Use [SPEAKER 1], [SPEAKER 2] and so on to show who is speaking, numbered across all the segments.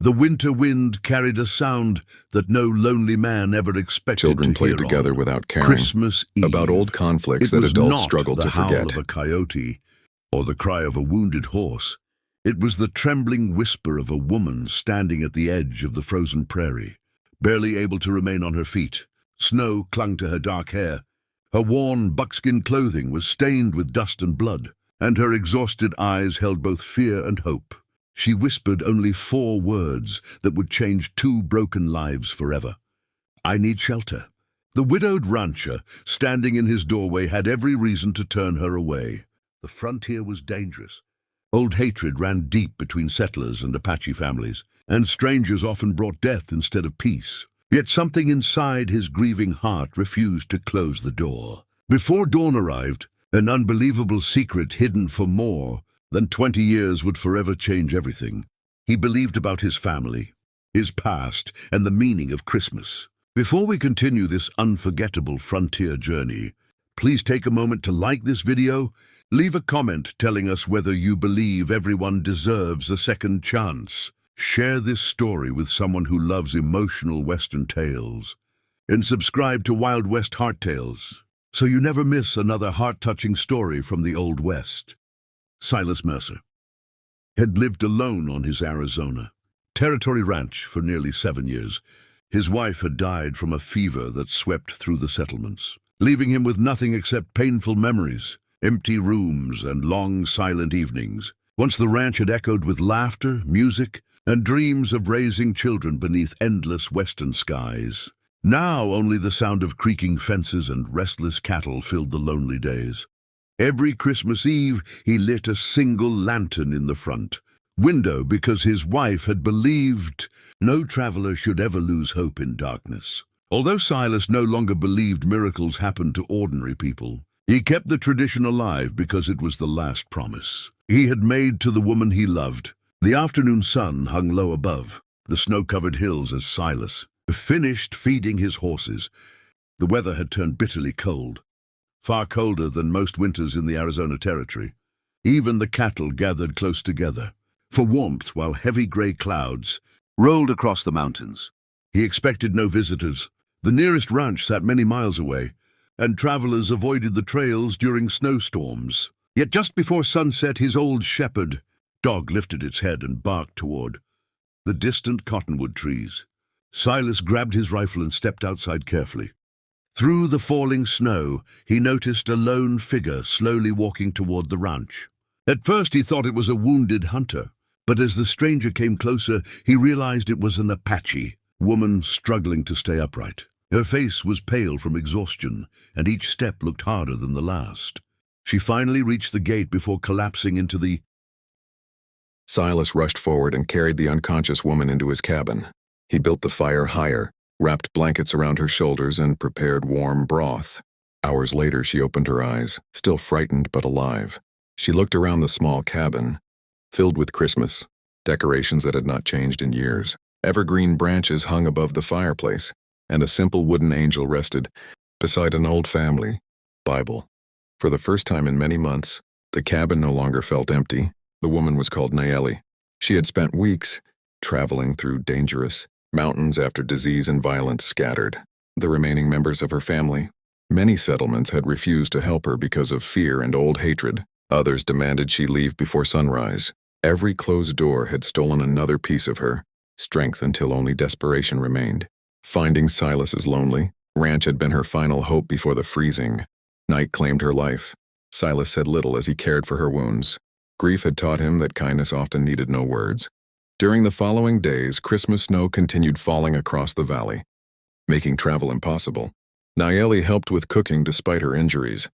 [SPEAKER 1] The winter wind carried a sound that no lonely man ever expected
[SPEAKER 2] Children
[SPEAKER 1] to hear
[SPEAKER 2] played together
[SPEAKER 1] on
[SPEAKER 2] without caring
[SPEAKER 1] Christmas Eve.
[SPEAKER 2] about old conflicts
[SPEAKER 1] It
[SPEAKER 2] that
[SPEAKER 1] was
[SPEAKER 2] adults
[SPEAKER 1] not
[SPEAKER 2] struggle
[SPEAKER 1] the
[SPEAKER 2] to
[SPEAKER 1] howl
[SPEAKER 2] forget.
[SPEAKER 1] of a coyote or the cry of a wounded horse. It was the trembling whisper of a woman standing at the edge of the frozen prairie, barely able to remain on her feet. Snow clung to her dark hair. Her worn buckskin clothing was stained with dust and blood, and her exhausted eyes held both fear and hope. She whispered only 4 words that would change 2 broken lives forever. "I need shelter." The widowed rancher, standing in his doorway, had every reason to turn her away. The frontier was dangerous. Old hatred ran deep between settlers and Apache families, and strangers often brought death instead of peace. Yet something inside his grieving heart refused to close the door. Before dawn arrived, an unbelievable secret hidden for more than 20 years would forever change everything. He believed about his family, his past, and the meaning of Christmas. Before we continue this unforgettable frontier journey, please take a moment to like this video. Leave a comment telling us whether you believe everyone deserves a second chance. Share this story with someone who loves emotional Western tales. And subscribe to Wild West Heart Tales, so you never miss another heart-touching story from the Old West. Silas Mercer had lived alone on his Arizona territory ranch for nearly 7 years. His wife had died from a fever that swept through the settlements, leaving him with nothing except painful memories, empty rooms, and long, silent evenings. Once the ranch had echoed with laughter, music, and dreams of raising children beneath endless western skies. Now only the sound of creaking fences and restless cattle filled the lonely days. Every Christmas Eve, he lit a single lantern in the front window because his wife had believed no traveler should ever lose hope in darkness. Although Silas no longer believed miracles happened to ordinary people, he kept the tradition alive because it was the last promise he had made to the woman he loved. The afternoon sun hung low above the snow-covered hills as Silas finished feeding his horses. The weather had turned bitterly cold, far colder than most winters in the Arizona Territory. Even the cattle gathered close together for warmth while heavy gray clouds rolled across the mountains. He expected no visitors. The nearest ranch sat many miles away, and travelers avoided the trails during snowstorms. Yet just before sunset, his old shepherd dog lifted its head and barked toward the distant cottonwood trees. Silas grabbed his rifle and stepped outside carefully. Through the falling snow, he noticed a lone figure slowly walking toward the ranch. At first he thought it was a wounded hunter, but as the stranger came closer, he realized it was an Apache woman struggling to stay upright. Her face was pale from exhaustion, and each step looked harder than the last. She finally reached the gate before collapsing into the...
[SPEAKER 2] Silas rushed forward and carried the unconscious woman into his cabin. He built the fire higher, wrapped blankets around her shoulders, and prepared warm broth. Hours later, she opened her eyes, still frightened but alive. She looked around the small cabin, filled with Christmas decorations that had not changed in years. Evergreen branches hung above the fireplace, and a simple wooden angel rested beside an old family Bible. For the first time in many months, the cabin no longer felt empty. The woman was called Nayeli. She had spent weeks traveling through dangerous mountains after disease and violence scattered the remaining members of her family. Many settlements had refused to help her because of fear and old hatred. Others demanded she leave before sunrise. Every closed door had stolen another piece of her strength until only desperation remained. Finding Silas's lonely ranch had been her final hope before the freezing night claimed her life. Silas said little as he cared for her wounds. Grief had taught him that kindness often needed no words. During the following days, Christmas snow continued falling across the valley, making travel impossible. Nayeli helped with cooking despite her injuries,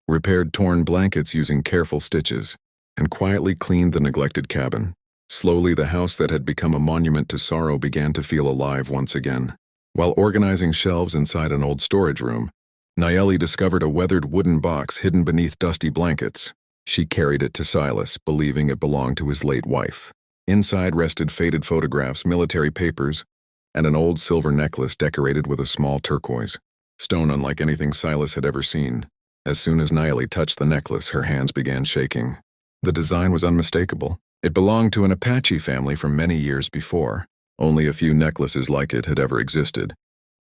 [SPEAKER 2] repaired torn blankets using careful stitches, and quietly cleaned the neglected cabin. Slowly, the house that had become a monument to sorrow began to feel alive once again. While organizing shelves inside an old storage room, Nayeli discovered a weathered wooden box hidden beneath dusty blankets. She carried it to Silas, believing it belonged to his late wife. Inside rested faded photographs, military papers, and an old silver necklace decorated with a small turquoise stone unlike anything Silas had ever seen. As soon as Nayeli touched the necklace, her hands began shaking. The design was unmistakable, It belonged to an Apache family from many years before. Only a few necklaces like it had ever existed,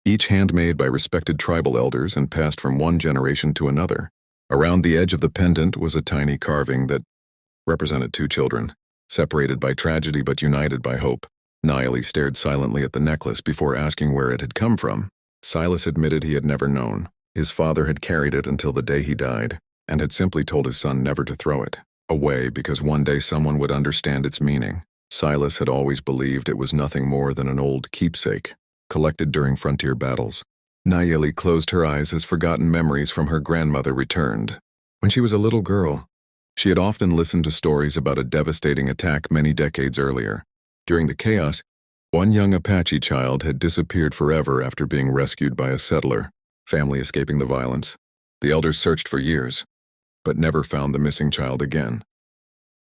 [SPEAKER 2] each handmade by respected tribal elders and passed from one generation to another. Around the edge of the pendant was a tiny carving that represented two children, separated by tragedy but united by hope. Naili stared silently at the necklace before asking where it had come from. Silas admitted he had never known. His father had carried it until the day he died, and had simply told his son never to throw it away because one day someone would understand its meaning. Silas had always believed it was nothing more than an old keepsake, collected during frontier battles. Nayeli closed her eyes as forgotten memories from her grandmother returned. When she was a little girl, she had often listened to stories about a devastating attack many decades earlier. During the chaos, one young Apache child had disappeared forever after being rescued by a settler, family escaping the violence. The elders searched for years, but never found the missing child again.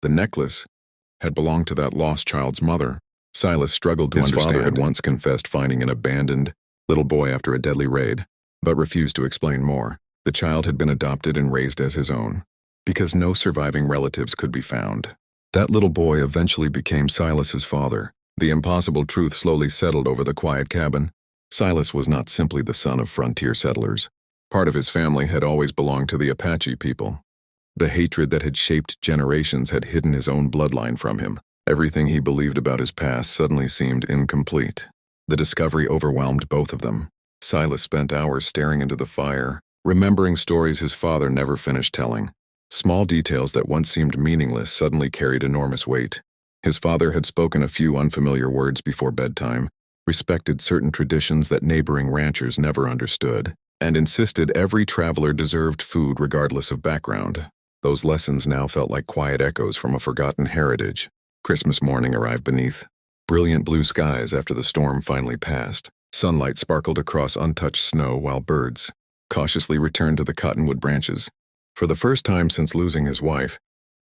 [SPEAKER 2] The necklace had belonged to that lost child's mother. Silas struggled to understand. His father had once confessed finding an abandoned little boy after a deadly raid, but refused to explain more. The child had been adopted and raised as his own, because no surviving relatives could be found. That little boy eventually became Silas's father. The impossible truth slowly settled over the quiet cabin. Silas was not simply the son of frontier settlers. Part of his family had always belonged to the Apache people. The hatred that had shaped generations had hidden his own bloodline from him. Everything he believed about his past suddenly seemed incomplete. The discovery overwhelmed both of them. Silas spent hours staring into the fire, remembering stories his father never finished telling. Small details that once seemed meaningless suddenly carried enormous weight. His father had spoken a few unfamiliar words before bedtime, respected certain traditions that neighboring ranchers never understood, and insisted every traveler deserved food regardless of background. Those lessons now felt like quiet echoes from a forgotten heritage. Christmas morning arrived beneath brilliant blue skies after the storm finally passed. Sunlight sparkled across untouched snow while birds cautiously returned to the cottonwood branches. For the first time since losing his wife,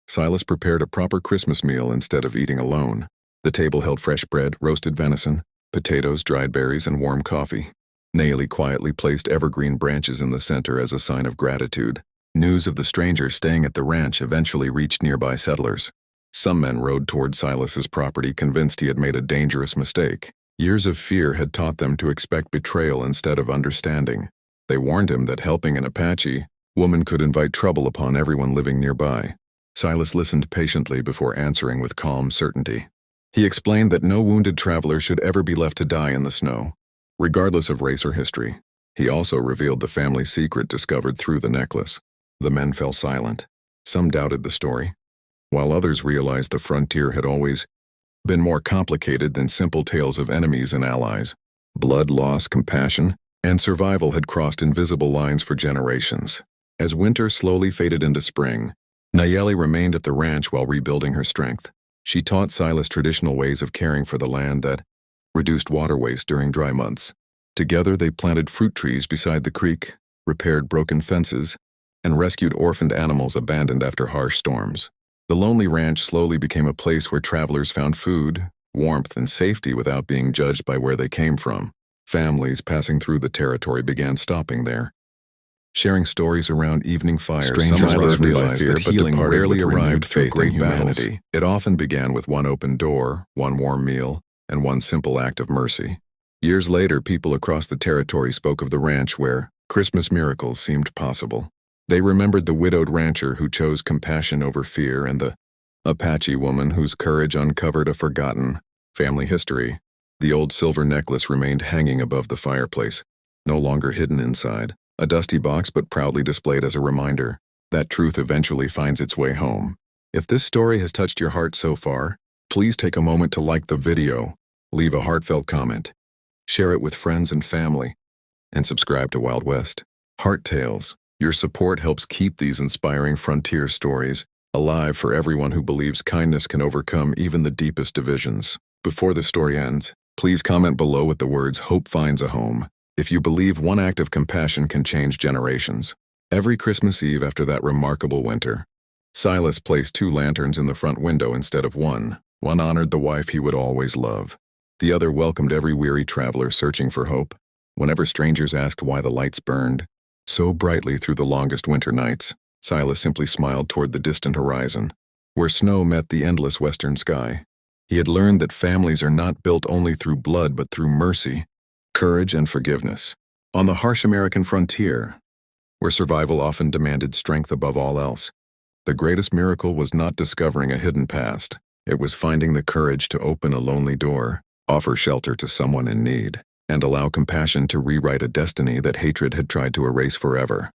[SPEAKER 2] Silas prepared a proper Christmas meal instead of eating alone. The table held fresh bread, roasted venison, potatoes, dried berries, and warm coffee. Naili quietly placed evergreen branches in the center as a sign of gratitude. News of the stranger staying at the ranch eventually reached nearby settlers. Some men rode toward Silas's property convinced he had made a dangerous mistake. Years of fear had taught them to expect betrayal instead of understanding. They warned him that helping an Apache woman could invite trouble upon everyone living nearby. Silas listened patiently before answering with calm certainty. He explained that no wounded traveler should ever be left to die in the snow, regardless of race or history. He also revealed the family secret discovered through the necklace. The men fell silent. Some doubted the story, while others realized the frontier had always been more complicated than simple tales of enemies and allies. Blood loss, compassion, and survival had crossed invisible lines for generations. As winter slowly faded into spring, Nayeli remained at the ranch while rebuilding her strength. She taught Silas traditional ways of caring for the land that reduced water waste during dry months. Together they planted fruit trees beside the creek, repaired broken fences, and rescued orphaned animals abandoned after harsh storms. The lonely ranch slowly became a place where travelers found food, warmth, and safety without being judged by where they came from. Families passing through the territory began stopping there, sharing stories around evening fires. Strangers realized that healing rarely arrived through great humanity. It often began with one open door, one warm meal, and one simple act of mercy. Years later, people across the territory spoke of the ranch where Christmas miracles seemed possible. They remembered the widowed rancher who chose compassion over fear and the Apache woman whose courage uncovered a forgotten family history. The old silver necklace remained hanging above the fireplace, no longer hidden inside, a dusty box but proudly displayed as a reminder that truth eventually finds its way home. If this story has touched your heart so far, please take a moment to like the video, leave a heartfelt comment, share it with friends and family, and subscribe to Wild West Heart Tales. Your support helps keep these inspiring frontier stories alive for everyone who believes kindness can overcome even the deepest divisions. Before the story ends, please comment below with the words "Hope finds a home" if you believe one act of compassion can change generations. Every Christmas Eve after that remarkable winter, Silas placed 2 lanterns in the front window instead of one. One honored the wife he would always love. The other welcomed every weary traveler searching for hope. Whenever strangers asked why the lights burned so brightly through the longest winter nights, Silas simply smiled toward the distant horizon. where snow met the endless western sky. He had learned that families are not built only through blood but through mercy, courage, and forgiveness. On the harsh American frontier, where survival often demanded strength above all else, the greatest miracle was not discovering a hidden past. It was finding the courage to open a lonely door, offer shelter to someone in need, and allow compassion to rewrite a destiny that hatred had tried to erase forever.